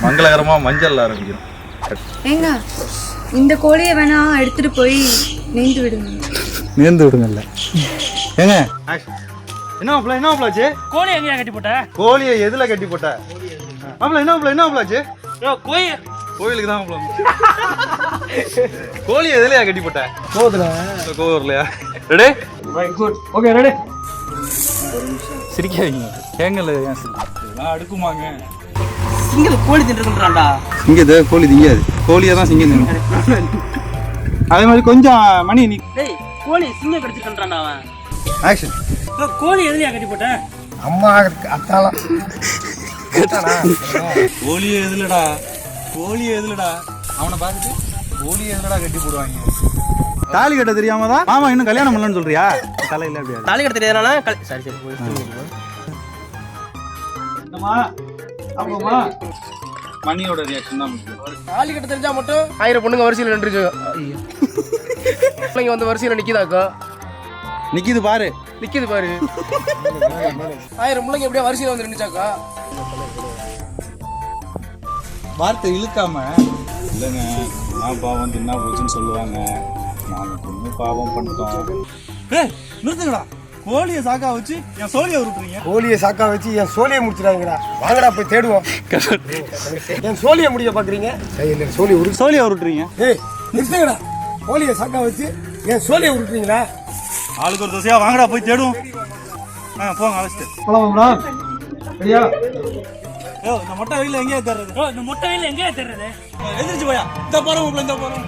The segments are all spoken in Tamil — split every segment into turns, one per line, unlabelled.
மங்களகரமா மஞ்சள் ஆரம்பிக்கிறோம்.
ஏங்க இந்த கோழியை வேணா எடுத்துட்டு போய் நேர்ந்து விடுங்க.
நேர்ந்து விடுங்கல்ல ஏங்க. என்ன ஆச்சு?
கோழி எங்கயா கட்டி போட்ட?
கோழியை எதுல கட்டி போட்ட? என்ன ஆச்சு? கோயிலுக்கு தான் கோழி எதுலயா கட்டி போட்ட? கோவூர்லயா? ரெடி?
குட். Okay ready.
சிரிக்காதீங்க. ஏங்கல ஏன் சிரிக்கிறீங்க? அடுக்குமாங்க.
சிங்கம் கோழி தின்றுறான்டா.
சிங்கத்தை கோழி திங்காது. கோழியா தான் சிங்கம் திங்கும். அதே மாதிரி கொஞ்சம் மணி நீ.
டேய் கோழி சிங்கம் கடிச்சிட்டான்டா அவன்.
ஆக்ஷன்.
கோழி எதுலயா கட்டி போட்ட?
அம்மா அத்தாளா
கோழியே எதுலடா? அவனை பார்த்துட்டு கோழியே எதுலடா கட்டி போடுவாங்க? தாலி கட்ட தெரியாம தான் மாமா இன்னும் கல்யாணம் பண்ணலன்னு சொல்றியா? தலையில அப்படியா?
தாலி கட்ட தெரியாதனால சரி
மணியோட ரியாக்ஷன் தான் முக்கியம்.
தாலி கட்ட தெரிஞ்சா மட்டும் 1000 பொண்ணுங்க வரிசையில் நின்றுச்சு. பிள்ளைங்க வந்து வரிசையில் நிற்கிதாக்கா?
நிக்கிது பாரு.
1000 பிள்ளைங்க எப்படியா வரிசையில் வந்து நின்றுச்சாக்கா?
வார்த்தை இழுக்காம இல்லைங்க நான் பாவம் தின்னா போச்சுன்னு சொல்லுவாங்க. நாங்கள் கொஞ்சம் பாவம் பண்ணிட்டோம். நிறுத்துங்கடா. கோழியை சாக்கா வச்சு என் சோழியை உருட்டுறீங்க.
கோழியை சாக்கா வச்சு என் சோழியை முடிச்சிடாங்கடா. வாங்கடா போய் தேடுவோம். என் சோழியை முடிய பார்க்குறீங்க.
சோழியை உருட்டுறீங்க.
ஏய் நிறுத்துங்கடா. கோழியை சாக்கா வச்சு என் சோழியை உருட்டுறீங்களா?
ஆளுக்கு ஒரு தோசையா வாங்கடா போய் தேடுவோம். போங்க அழைச்சிட்டு.
சரியா?
இந்த மொட்டை வெயில எங்கேயா தர்றது?
இந்த மொட்டை வெயில எங்கேயா தர்றது?
எந்திரிச்சு போயா. இந்த போறோம் இந்த போறோம்.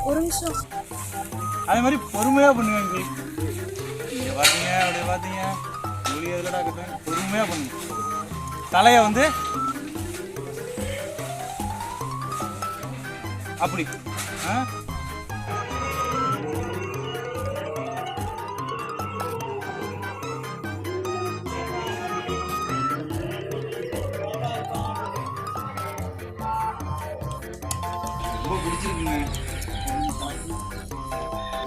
ஒரு நிமிஷம்.
அதே மாதிரி பொறுமையா பண்ணுங்க. இங்க பாத்தீங்க அப்படியே பாத்தீங்க கோழி எதுலடா கட்டுறேன். பொறுமையா பண்ணுங்க. தலைய வந்து அப்படி ரொம்ப பிடிச்சிருக்குங்க.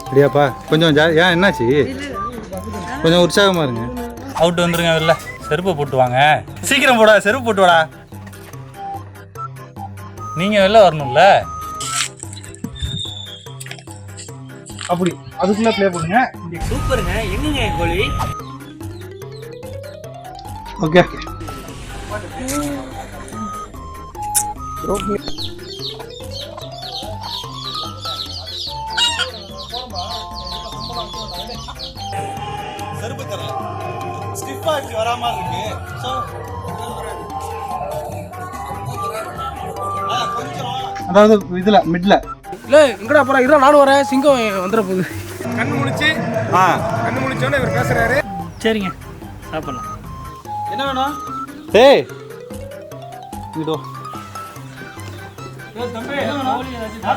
அப்படியாப்பா கொஞ்சம் ஏன் என்னாச்சு? கொஞ்சம் உற்சாகமா இருங்க. அவுட் வந்துருங்க. வெளில செருப்பை போட்டு வாங்க. சீக்கிரம் போடா. செருப்பு போட்டு வாடா. நீங்க வெளில வரணும்ல. அப்படி அதுக்குள்ள ப்ளே பண்ணுங்க.
சூப்பருங்க. எங்கங்க கோழி?
ஓகே. செருப்பு தரல. ஸ்டிஃபா இப்படி வராம இருக்கு. சோ அதாவது இதுல மிட்ல
இல்லை எங்கடா போகிறா? இருடா நானும் வரேன். சிங்கம் வந்துட போகுது. கண்ணு முடிச்சோன்னே இவர் பேசுறாரு.
சரிங்க சாப்பிடலாம்.
என்ன வேணும்?
ஏய் இதோ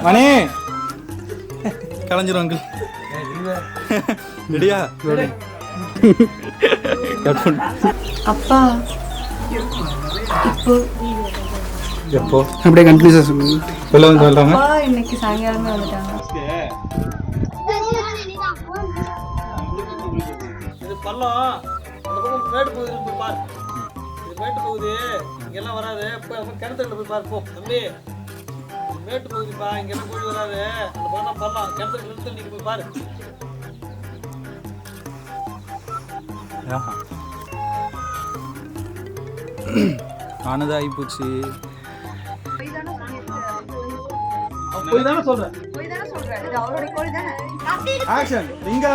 மணி கலைஞ்சிரும் அங்கிள். ரெடியா?
அப்பா
எப்போ
அப்படியே கண்டினியூஸாக சொல்லுங்க.
சொல்ல வந்து சொல்றாங்க.
அப்பா இன்னைக்கு சாயங்காலமே வந்துட்டாங்க.
இது பள்ளம். அந்த பக்கம் மேட்டு போகுது போய் பாரு. இது மேட்டு போகுது. இங்கெல்லாம் வராது. கிணத்துல போய் பாரு. போ தம்பி. மேட்டு போகுதுப்பா. இங்கெல்லாம் கோழி வராது. அந்த பக்கம் பள்ளம். கிணத்துல நீங்க போய் பாரு.
ஆனது ஆகி போச்சு.
போய் தானே சொல்றேன்.
இது அவரோட கோழி தானே?
ஆக்ஷன். இங்க